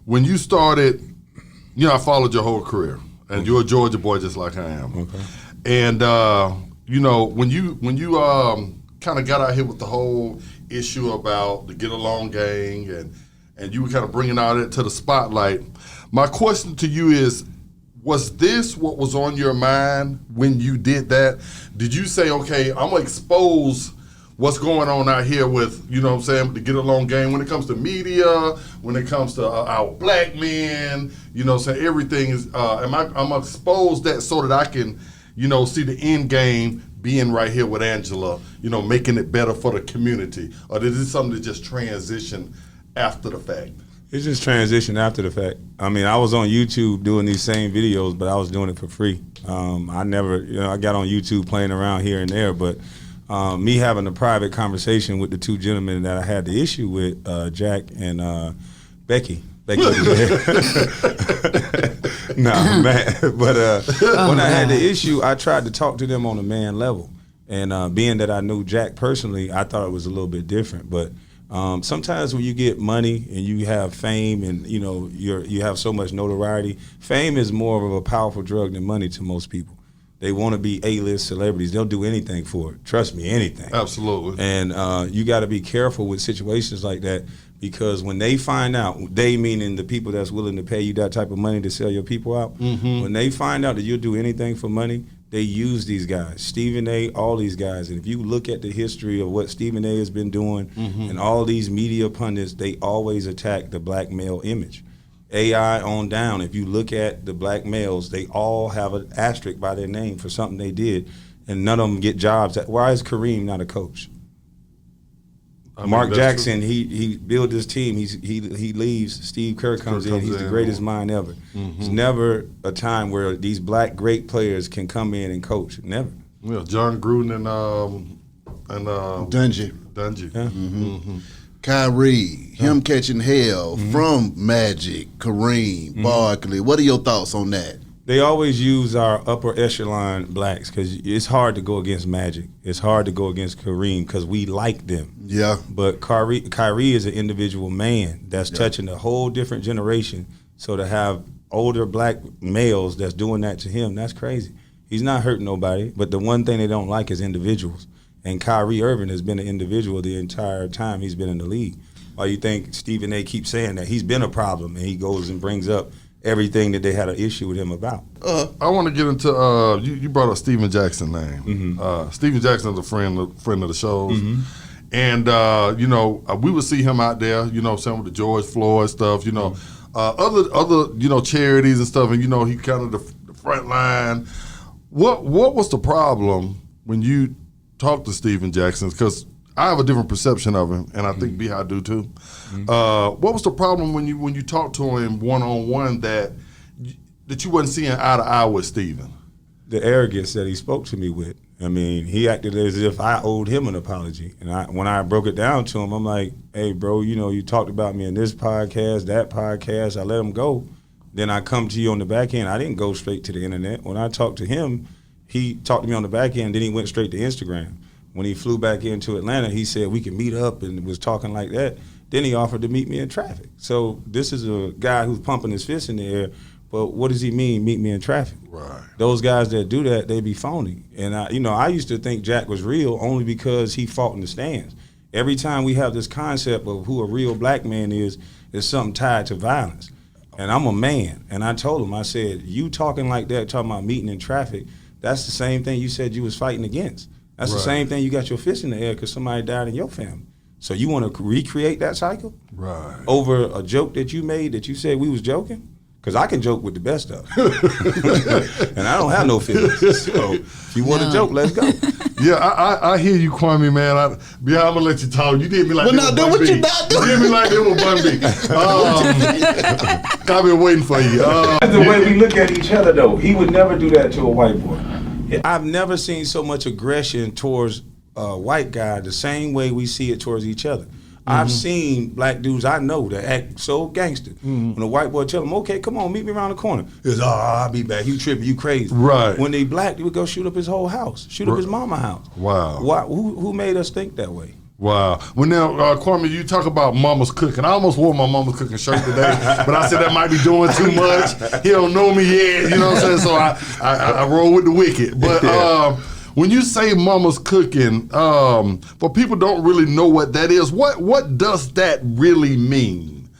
when you started, I followed your whole career, and you're a Georgia boy just like I am. Okay. And when you kind of got out here with the whole issue about the Get Along gang, and you were kind of bringing out it to the spotlight. My question to you is, was this what was on your mind when you did that? Did you say, okay, I'm going to expose what's going on out here with, the Get Along gang when it comes to media, when it comes to our black men, everything is, I'm going to expose that so that I can, see the end game being right here with Angela, making it better for the community? Or is this something that just transitioned after the fact? It just transitioned after the fact. I mean, I was on YouTube doing these same videos, but I was doing it for free. I never, I got on YouTube playing around here and there, but me having a private conversation with the two gentlemen that I had the issue with, Jack and Becky. No, man. But when I had the issue, I tried to talk to them on a man level. And being that I knew Jack personally, I thought it was a little bit different. But sometimes when you get money and you have fame and you have so much notoriety, fame is more of a powerful drug than money to most people. They want to be A-list celebrities. They'll do anything for it. Trust me, anything. Absolutely. And you got to be careful with situations like that, because when they find out, they meaning the people that's willing to pay you that type of money to sell your people out, when they find out that you'll do anything for money, they use these guys, Stephen A., all these guys. And if you look at the history of what Stephen A. has been doing and all these media pundits, they always attack the black male image. AI on down, if you look at the black males, they all have an asterisk by their name for something they did, and none of them get jobs. Why is Kareem not a coach? Mark Jackson, he built his team. He leaves. Steve Kerr comes in. He's the greatest mind ever. There's never a time where these black great players can come in and coach. Never. Yeah, John Gruden and Dungy. Yeah. Kyrie, him catching hell from Magic, Kareem, Barkley. What are your thoughts on that? They always use our upper echelon blacks because it's hard to go against Magic. It's hard to go against Kareem because we like them. Yeah. But Kyrie is an individual man that's touching a whole different generation. So to have older black males that's doing that to him, that's crazy. He's not hurting nobody, but the one thing they don't like is individuals. And Kyrie Irving has been an individual the entire time he's been in the league. Why you think Stephen A. keeps saying that? He's been a problem, and he goes and brings up everything that they had an issue with him about. I want to get into, you brought up Stephen Jackson's name. Stephen Jackson is a friend of the shows. And, we would see him out there, some of the George Floyd stuff, other charities and stuff, and, he kind of the front line. What was the problem when you talked to Stephen Jackson? Because I have a different perception of him, and I think B.I. do too. What was the problem when you talked to him one-on-one that you wasn't seeing eye to eye with Stephen? The arrogance that he spoke to me with. I mean, he acted as if I owed him an apology. And when I broke it down to him, I'm like, hey, bro, you talked about me in this podcast, that podcast. I let him go. Then I come to you on the back end. I didn't go straight to the internet. When I talked to him, he talked to me on the back end, then he went straight to Instagram. When he flew back into Atlanta, he said we can meet up and was talking like that. Then he offered to meet me in traffic. So this is a guy who's pumping his fist in the air, but what does he mean, meet me in traffic? Right. Those guys that do that, they be phony. And I used to think Jack was real only because he fought in the stands. Every time we have this concept of who a real black man is something tied to violence. And I'm a man. And I told him, I said, you talking like that, talking about meeting in traffic, that's the same thing you said you was fighting against. That's the same thing you got your fist in the air because somebody died in your family. So you want to recreate that cycle? Right. Over a joke that you made that you said we was joking? Because I can joke with the best of them. And I don't have no feelings. So if you want to joke, let's go. Yeah, I hear you, Kwame, man. I'm going to let you talk. You did me like You did me like it was Bun B. I've been waiting for you. That's the way we look at each other, though. He would never do that to a white boy. I've never seen so much aggression towards a white guy the same way we see it towards each other. I've seen black dudes I know that act so gangster. When a white boy tell them, okay, come on, meet me around the corner. He's, I'll be back. You tripping, you crazy. Right. When they black, they would go shoot up his whole house, shoot up his mama's house. Wow. Who made us think that way? Wow. Well, now, Kwame, you talk about mama's cooking. I almost wore my mama's cooking shirt today, but I said that might be doing too much. He don't know me yet, you know what I'm saying? So I roll with the wicked. But when you say mama's cooking, for people don't really know what that is, what does that really mean?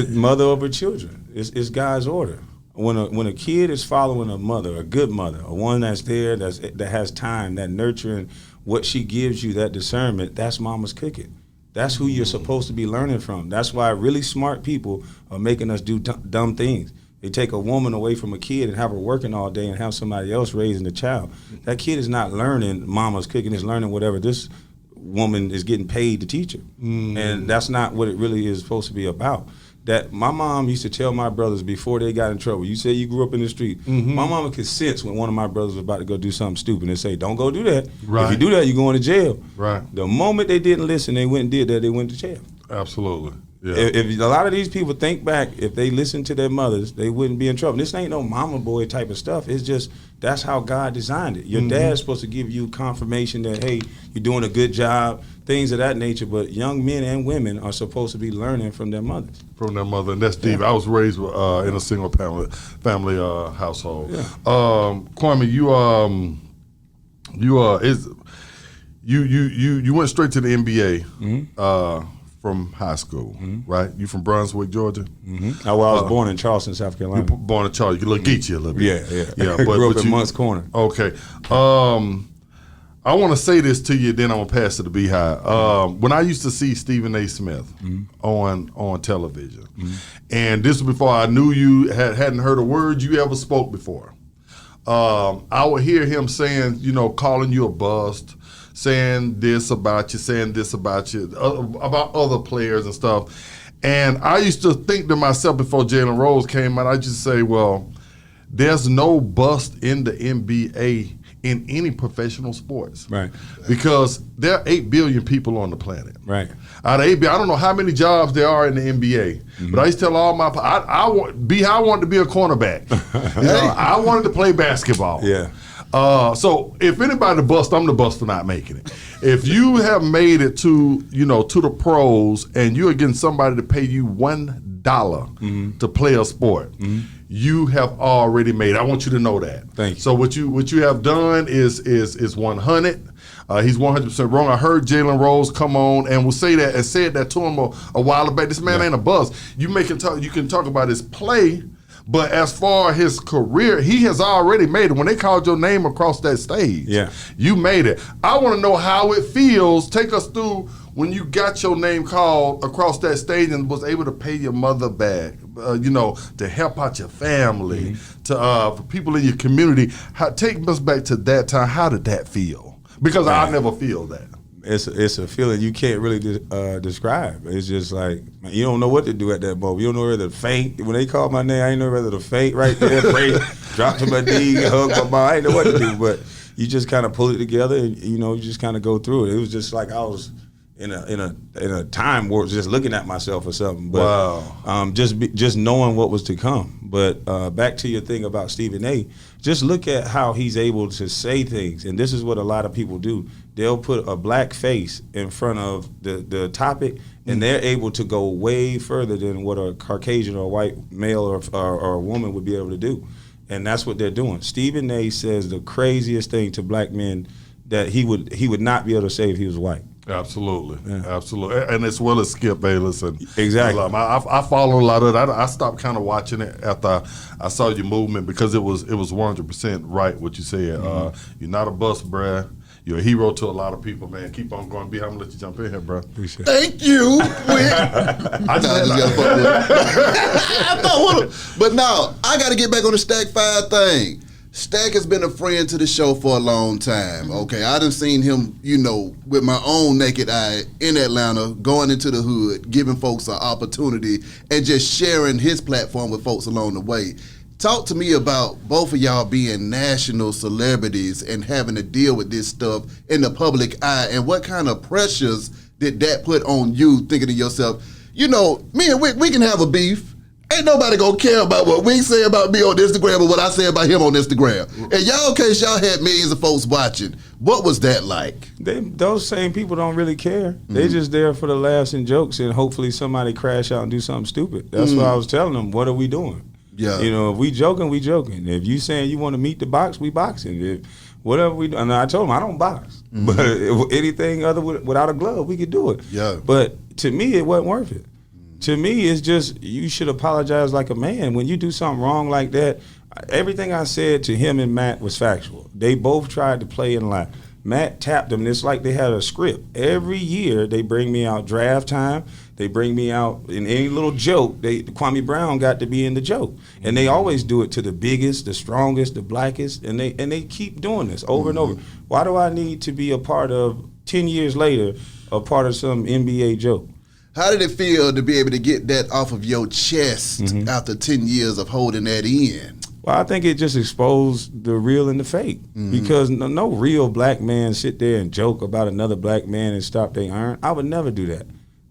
Mother over children. It's God's order. When a kid is following a mother, a good mother, a one that's there, that has time, that nurturing, what she gives you, that discernment, that's mama's cooking. That's who you're supposed to be learning from. That's why really smart people are making us do dumb things. They take a woman away from a kid and have her working all day and have somebody else raising the child. That kid is not learning mama's cooking, is learning whatever this woman is getting paid to teach her. And that's not what it really is supposed to be about. That my mom used to tell my brothers before they got in trouble. You say you grew up in the street. My mama could sense when one of my brothers was about to go do something stupid and say, don't go do that. Right. If you do that, you're going to jail. Right. The moment they didn't listen, they went and did that, they went to jail. Absolutely. Yeah. If a lot of these people think back, if they listened to their mothers, they wouldn't be in trouble. This ain't no mama boy type of stuff. It's just that's how God designed it. Your dad's supposed to give you confirmation that, hey, you're doing a good job, things of that nature. But young men and women are supposed to be learning from their mothers. From their mother, and that's deep. I was raised in a single family household. Yeah. Kwame, you went straight to the NBA. From high school, right? You from Brunswick, Georgia? I was born in Charleston, South Carolina. You born in Charleston. You look geeky a little bit. Yeah. But grew up in Moncks Corner. Okay. I want to say this to you, then I'm gonna pass it to Beehive. When I used to see Stephen A. Smith on television, and this was before I knew you, hadn't heard a word you ever spoke before. I would hear him saying, calling you a bust, saying this about you, about other players and stuff. And I used to think to myself before Jalen Rose came out, I just say, well, there's no bust in the NBA in any professional sports. Right. Because there are 8 billion people on the planet. Right. Out of 8 billion, I don't know how many jobs there are in the NBA, but I used to tell all my, I wanted to be a cornerback. I wanted to play basketball. Yeah. So if anybody to bust, I'm the bust for not making it. If you have made it to the pros and you're getting somebody to pay you $1 to play a sport, you have already made it. I want you to know that. Thank you. So what you have done is 100. He's 100% wrong. I heard Jalen Rose come on and will say that and said that to him a while back. This man ain't a bust. You can talk about his play. But as far as his career, he has already made it. When they called your name across that stage, you made it. I want to know how it feels. Take us through when you got your name called across that stage and was able to pay your mother back, to help out your family, for people in your community. Take us back to that time. How did that feel? Because I never feel that. It's a feeling you can't really describe. It's just like, man, you don't know what to do at that moment. You don't know whether to faint. When they called my name, I didn't know whether to faint right there, pray, drop to my knee, hug my mom. I didn't know what to do, but you just kind of pull it together and, you just kind of go through it. It was just like I was in a time warp, just looking at myself or something. But just knowing what was to come. But back to your thing about Stephen A., just look at how he's able to say things. And this is what a lot of people do. They'll put a black face in front of the topic, and they're able to go way further than what a Caucasian or white male or a woman would be able to do. And that's what they're doing. Stephen A. says the craziest thing to black men that he would not be able to say if he was white. Absolutely, absolutely, and as well as Skip Bayless and exactly. I follow a lot of that. I stopped kind of watching it after I saw your movement because it was 100% right what you said. You're not a bust, bruh. You're a hero to a lot of people, man. Keep on going. I'm gonna let you jump in here, bro. Appreciate Thank you. I But now I got to get back on the Stack 5 thing. Stack has been a friend to the show for a long time. Okay, I done seen him, with my own naked eye in Atlanta, going into the hood, giving folks an opportunity, and just sharing his platform with folks along the way. Talk to me about both of y'all being national celebrities and having to deal with this stuff in the public eye, and what kind of pressures did that put on you, thinking to yourself, me and Wick, we can have a beef. Ain't nobody gonna care about what we say about me on Instagram or what I say about him on Instagram. And y'all, in case y'all had millions of folks watching, what was that like? Those same people don't really care. They just there for the laughs and jokes, and hopefully somebody crash out and do something stupid. That's what I was telling them. What are we doing? Yeah. You know, if we joking, we joking. If you saying you want to meet the box, we boxing. If whatever we do, and I told them I don't box, but if anything other without a glove, we could do it. Yeah. But to me, it wasn't worth it. To me, it's just you should apologize like a man. When you do something wrong like that, everything I said to him and Matt was factual. They both tried to play and lie. Matt tapped them. It's like they had a script. Every year they bring me out draft time. They bring me out in any little joke. Kwame Brown got to be in the joke, and they always do it to the biggest, the strongest, the blackest, and they keep doing this over and over. Why do I need to be a part of 10 years later, a part of some NBA joke? How did it feel to be able to get that off of your chest after 10 years of holding that in? Well, I think it just exposed the real and the fake, because no real black man sit there and joke about another black man and stop their iron. I would never do that.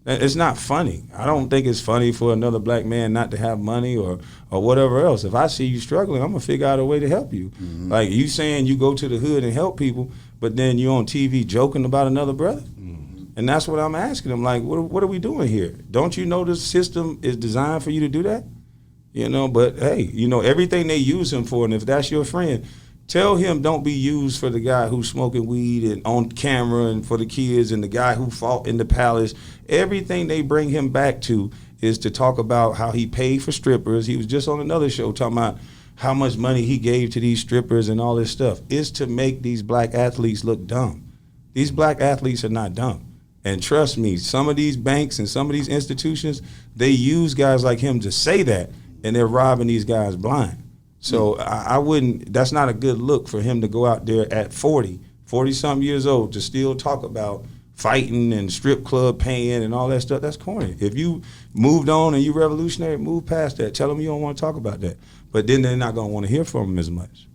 It's not funny. I don't think it's funny for another black man not to have money or whatever else. If I see you struggling, I'm going to figure out a way to help you. Like you saying you go to the hood and help people, but then you're on TV joking about another brother? And that's what I'm asking them. Like, what are we doing here? Don't you know this system is designed for you to do that? You know, but hey, you know, everything they use him for, and if that's your friend, tell him don't be used for the guy who's smoking weed and on camera and for the kids and the guy who fought in the palace. Everything they bring him back to is to talk about how he paid for strippers. He was just on another show talking about how much money he gave to these strippers and all this stuff. It's to make these black athletes look dumb. These black athletes are not dumb. And trust me, some of these banks and some of these institutions, they use guys like him to say that, and they're robbing these guys blind. So I wouldn't, that's not a good look for him to go out there at 40-something years old to still talk about fighting and strip club paying and all that stuff. That's corny. If you moved on and you revolutionary, move past that. Tell them you don't want to talk about that. But then they're not going to want to hear from him as much.